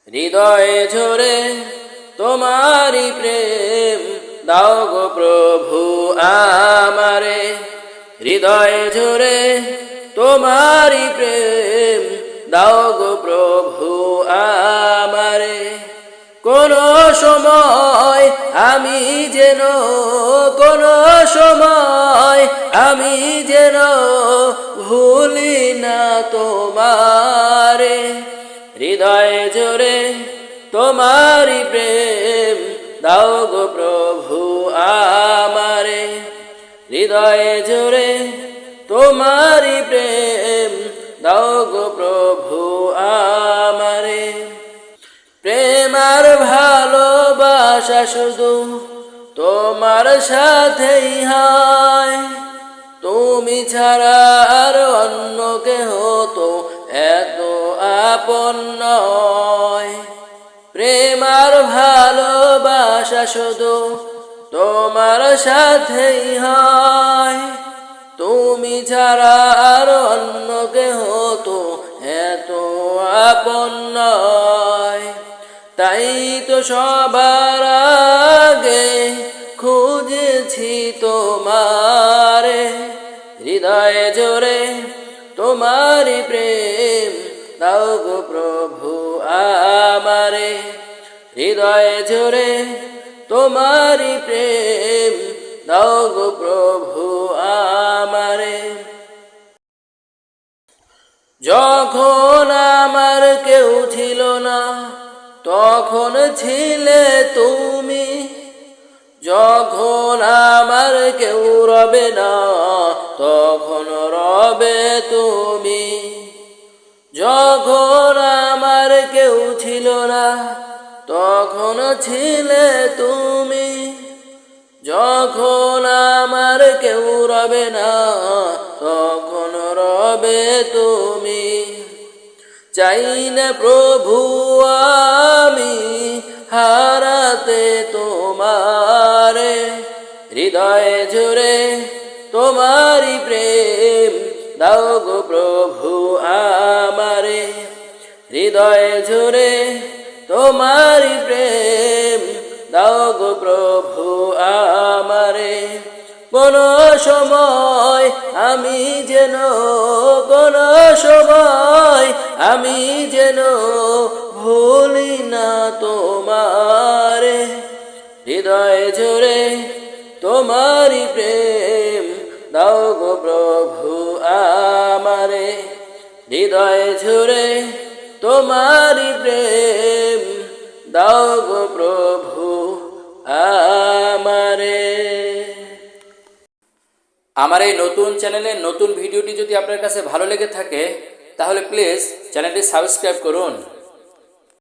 হৃদয়ে ঝরে তোমারি প্রেম দাও গো প্রভু আমারে। হৃদয়ে ঝরে তোমারি প্রেম দাও গো প্রভু আমারে। কোন সময় আমি যেন কোন সময় আমি যেন ভুলি না তোমারে। হৃদয়ে ঝরে তোমারি প্রেম দাও গো প্রভু আমারে। হৃদয়ে ঝরে তোমারি প্রেম দাও গো প্রভু আমারে। প্রেম আর ভালোবাসা শুধু তোমার সাথেই হয়, তুমি ছাড়া আর অন্য কেহ তো এত আপন নয়। প্রেম আর ভালোবাসা শুধু তোমার সাথেই হয়, তুমি ছাড়া আর অন্য কেহ তো এত আপন নয়। তাই তো সবার আগে খুঁজেছি তোমারে। হৃদয়ে ঝরে তোমারি প্রেম দাও গো প্রভু আমারে। হৃদয়ে ঝরে তোমারি প্রেম দাও গো প্রভু আমারে। যখন আমার কেউ ছিল না তখন ছিলে তুমি, যখন আমার কেউ রবে না তখন রবে তুমি। যখন আমার কেউ ছিল না তখন ছিলে তুমি, যখন আমার কেউ রবে না তখন রবে তুমি। চাই না প্রভু আমি হারাতে তোমারে। হৃদয়ে ঝরে তোমারি প্রেম দাও গো প্রভু আমারে। হৃদয়ে ঝরে তোমারি প্রেম দাও গো প্রভু আমারে। কোন সময় আমি যেন কোন সময় আমি যেন ভুলি না তোমারে। হৃদয়ে ঝরে তোমারি প্রেম দাও গো প্রভু আমারে। হৃদয়ে ঝরে তোমারি প্রেম দাও গো প্রভু আমারে। আমার এই নতুন চ্যানেলের নতুন ভিডিওটি যদি আপনার কাছে ভালো লেগে থাকে তাহলে প্লিজ চ্যানেলটি সাবস্ক্রাইব করুন।